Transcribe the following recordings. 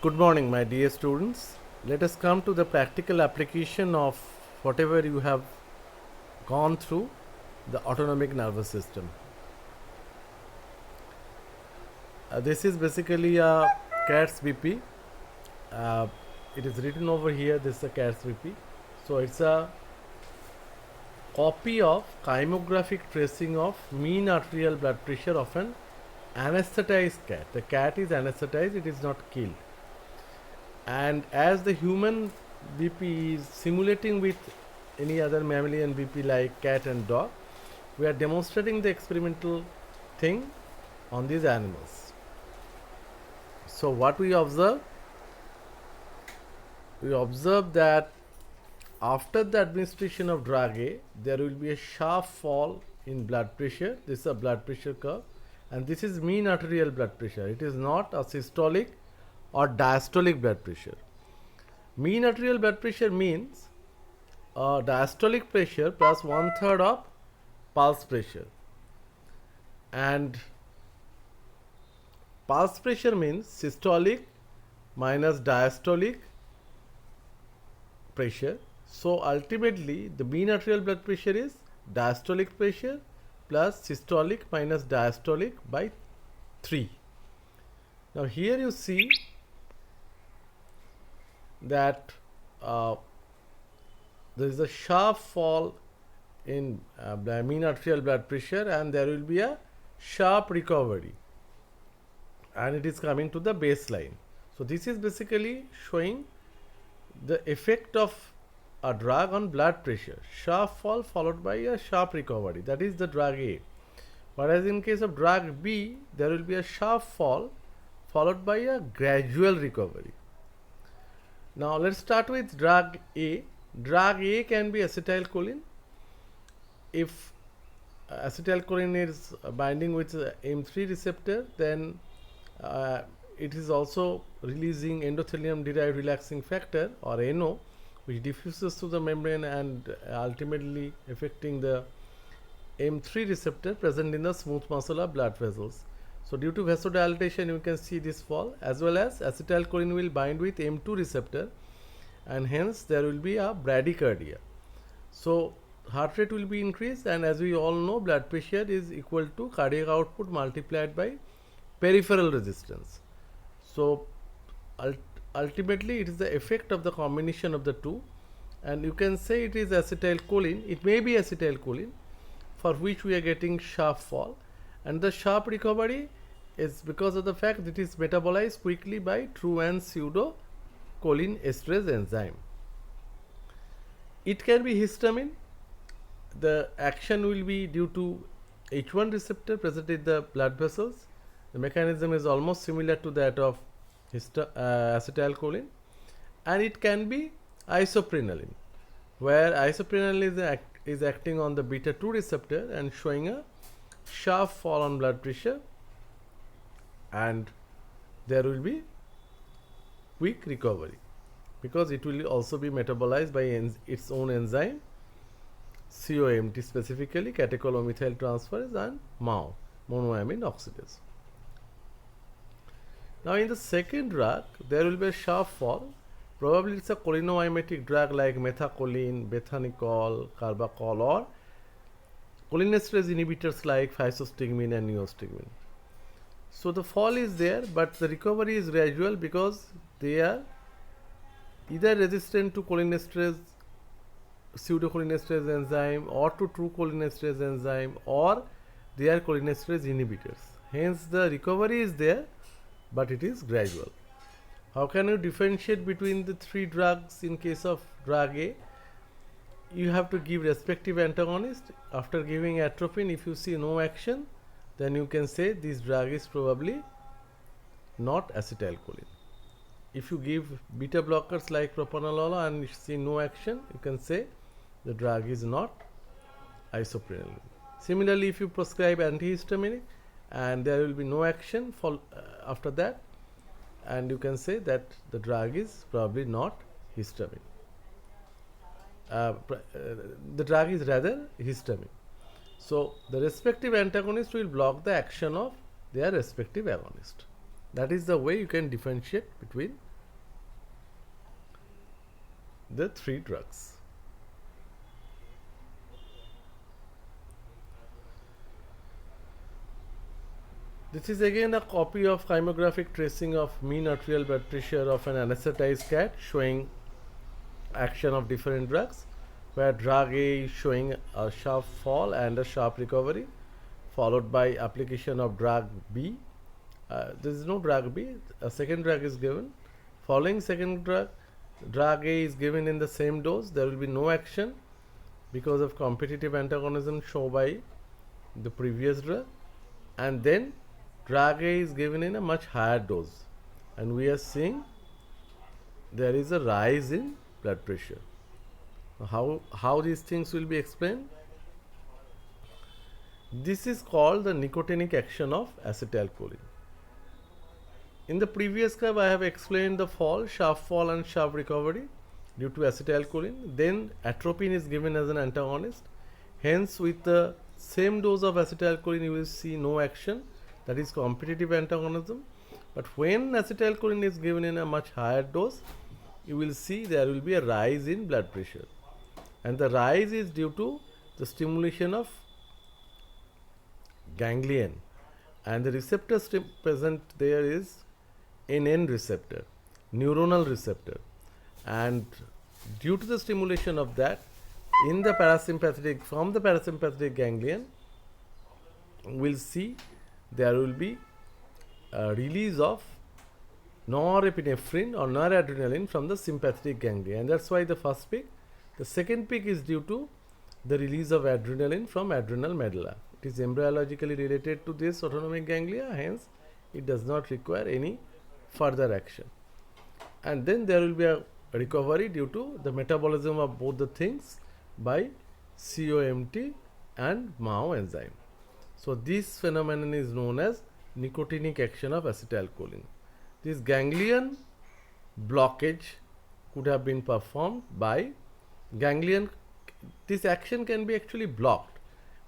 Good morning, my dear students. Let us come to the practical application of whatever you have gone through the autonomic nervous system. This is basically a CATS BP. It is written over here, this is a CATS BP. So it's a copy of chymographic tracing of mean arterial blood pressure of an anesthetized cat. The cat is anesthetized, it is not killed. And as the human BP is simulating with any other mammalian BP like cat and dog, we are demonstrating the experimental thing on these animals. So what we observe? We observe that after the administration of drug A, there will be a sharp fall in blood pressure. This is a blood pressure curve, and this is mean arterial blood pressure. It is not a systolic or diastolic blood pressure. Mean arterial blood pressure means diastolic pressure plus 1/3 of pulse pressure, and pulse pressure means systolic minus diastolic pressure. So ultimately the mean arterial blood pressure is diastolic pressure plus systolic minus diastolic by 3. Now here you see that there is a sharp fall in mean arterial blood pressure, and there will be a sharp recovery, and it is coming to the baseline. So this is basically showing the effect of a drug on blood pressure. Sharp fall followed by a sharp recovery, that is the drug A. Whereas in case of drug B, there will be a sharp fall followed by a gradual recovery. Now let's start with drug A. Drug A can be acetylcholine. If acetylcholine is binding with M3 receptor, then it is also releasing endothelium derived relaxing factor, or NO, which diffuses through the membrane and ultimately affecting the M3 receptor present in the smooth muscle of blood vessels. So due to vasodilatation, you can see this fall, as well as acetylcholine will bind with M2 receptor, and hence there will be a bradycardia. So heart rate will be increased, and as we all know, blood pressure is equal to cardiac output multiplied by peripheral resistance. So ultimately it is the effect of the combination of the two, and you can say it is acetylcholine. It may be acetylcholine for which we are getting sharp fall, and the sharp recovery is because of the fact that it is metabolized quickly by true and pseudo choline esterase enzyme. It can be histamine. The action will be due to H1 receptor present in the blood vessels. The mechanism is almost similar to that of acetylcholine, and it can be isoprenaline, where isoprenaline is acting on the beta 2 receptor and showing a sharp fall on blood pressure, and there will be quick recovery because it will also be metabolized by its own enzyme COMT, specifically catechol-O-methyl transferase, and MAO, monoamine oxidase. Now in the second drug, there will be a sharp fall. Probably it's a cholinomimetic drug like methacholine, bethanicol, carbachol, or cholinesterase inhibitors like physostigmine and neostigmine. So the fall is there, but the recovery is gradual because they are either resistant to cholinesterase, pseudocholinesterase enzyme, or to true cholinesterase enzyme, or they are cholinesterase inhibitors. Hence the recovery is there, but it is gradual. How can you differentiate between the three drugs in case of drug A? You have to give respective antagonist. After giving atropine, if you see no action, then you can say this drug is probably not acetylcholine. If you give beta blockers like propranolol and you see no action, you can say the drug is not isoprenaline. Similarly, if you prescribe antihistaminic and there will be no action for after that, and you can say that the drug is probably not histamine. The drug is rather histamine. So the respective antagonist will block the action of their respective agonist. That is the way you can differentiate between the three drugs. This is again a copy of chymographic tracing of mean arterial blood pressure of an anesthetized cat, showing action of different drugs, where drug A is showing a sharp fall and a sharp recovery, followed by application of drug B. There is no drug B, a second drug is given. Following second drug, drug A is given in the same dose. There will be no action because of competitive antagonism shown by the previous drug, and then drug A is given in a much higher dose, and we are seeing there is a rise in blood pressure. How these things will be explained? This is called the nicotinic action of acetylcholine. In the previous curve, I have explained the sharp fall and sharp recovery due to acetylcholine. Then atropine is given as an antagonist. Hence, with the same dose of acetylcholine, you will see no action, that is competitive antagonism. But when acetylcholine is given in a much higher dose, you will see there will be a rise in blood pressure, and the rise is due to the stimulation of ganglion, and the receptor present there is NN receptor, neuronal receptor, and due to the stimulation of that in the from the parasympathetic ganglion, we'll see there will be a release of norepinephrine or noradrenaline from the sympathetic ganglia, and that's why the first peak. The second peak is due to the release of adrenaline from adrenal medulla. It is embryologically related to this autonomic ganglia, hence it does not require any further action. And then there will be a recovery due to the metabolism of both the things by COMT and MAO enzyme. So this phenomenon is known as nicotinic action of acetylcholine. This ganglion blockage could have been performed by ganglion. This action can be actually blocked,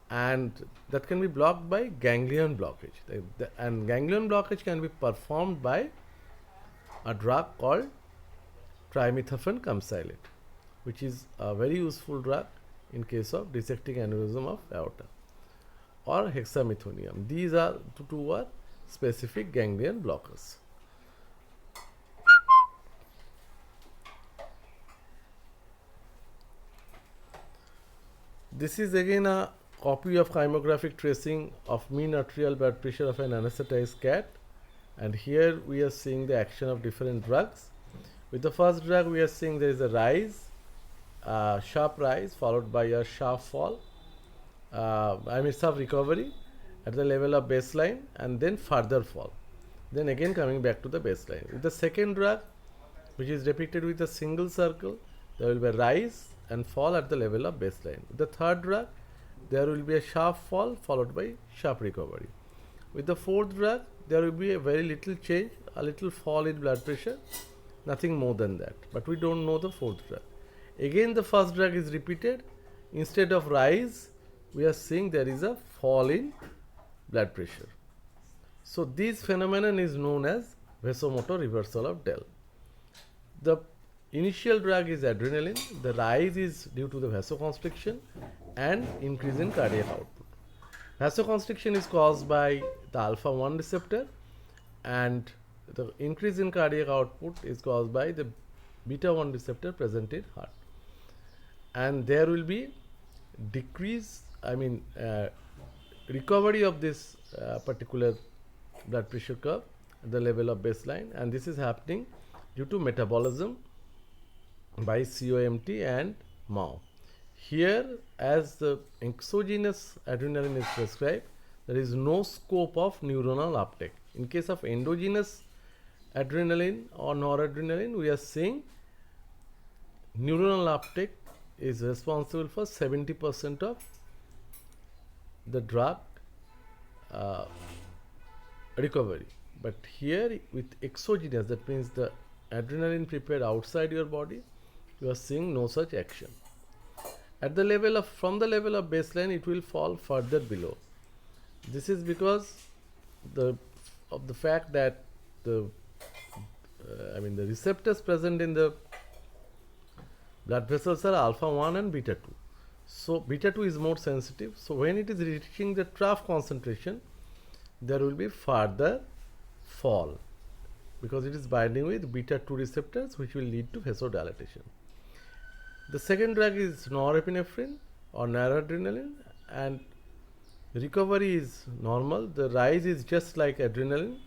and that can be blocked by ganglion blockage. And ganglion blockage can be performed by a drug called trimethophan campsylate, which is a very useful drug in case of dissecting aneurysm of aorta, or hexamethonium. These are two are specific ganglion blockers. This is again a copy of chymographic tracing of mean arterial blood pressure of an anesthetized cat, and here we are seeing the action of different drugs. With the first drug, we are seeing there is a rise, sharp rise followed by a sharp fall, sharp recovery at the level of baseline, and then further fall, then again coming back to the baseline. With the second drug, which is depicted with a single circle, there will be a rise and fall at the level of baseline. With the third drug, there will be a sharp fall followed by sharp recovery. With the fourth drug, there will be a very little change, a little fall in blood pressure, nothing more than that. But we don't know the fourth drug. Again, the first drug is repeated. Instead of rise, we are seeing there is a fall in blood pressure. So this phenomenon is known as vasomotor reversal of Dell. The initial drug is adrenaline. The rise is due to the vasoconstriction and increase in cardiac output. Vasoconstriction is caused by the alpha 1 receptor, and the increase in cardiac output is caused by the beta 1 receptor present in heart. And there will be recovery of this particular blood pressure curve at the level of baseline, and this is happening due to metabolism by COMT and MAO. Here, as the exogenous adrenaline is prescribed, there is no scope of neuronal uptake. In case of endogenous adrenaline or noradrenaline, we are seeing neuronal uptake is responsible for 70% of the drug recovery. But here with exogenous, that means the adrenaline prepared outside your body, you are seeing no such action. At the level of, from the level of baseline, it will fall further below. This is because of the fact that the receptors present in the blood vessels are alpha 1 and beta 2. So beta 2 is more sensitive. So when it is reaching the trough concentration, there will be further fall because it is binding with beta 2 receptors, which will lead to vasodilatation. The second drug is norepinephrine or noradrenaline, and recovery is normal. The rise is just like adrenaline,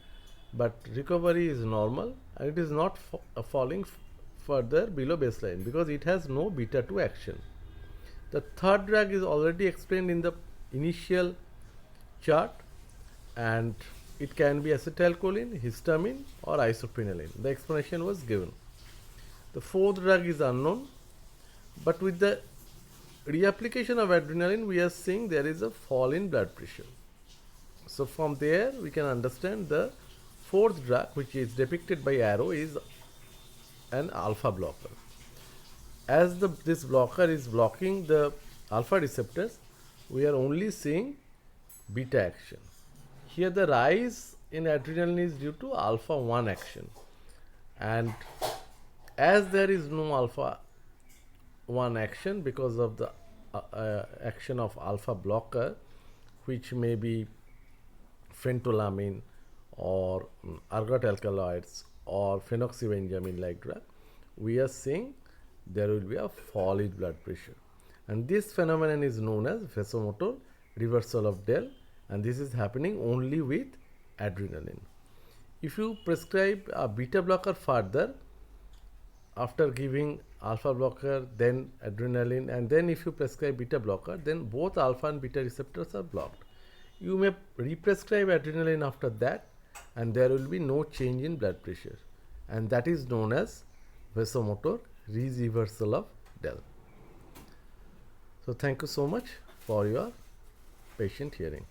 but recovery is normal, and it is not falling further below baseline because it has no beta 2 action. The third drug is already explained in the initial chart, and it can be acetylcholine, histamine, or isoprenaline. The explanation was given. The fourth drug is unknown, but with the reapplication of adrenaline, we are seeing there is a fall in blood pressure. So from there, we can understand the fourth drug, which is depicted by arrow, is an alpha blocker. As this blocker is blocking the alpha receptors, we are only seeing beta action. Here the rise in adrenaline is due to alpha 1 action, and as there is no alpha 1 action because of the action of alpha blocker, which may be phentolamine or ergot alkaloids or phenoxybenzaimine like drug, we are seeing there will be a fall in blood pressure, and this phenomenon is known as vasomotor reversal of Dell, and this is happening only with adrenaline. If you prescribe a beta blocker further after giving alpha blocker, then adrenaline, and then if you prescribe beta blocker, then both alpha and beta receptors are blocked. You may represcribe adrenaline after that, and there will be no change in blood pressure, and that is known as vasomotor reversal of Dell. So thank you so much for your patient hearing.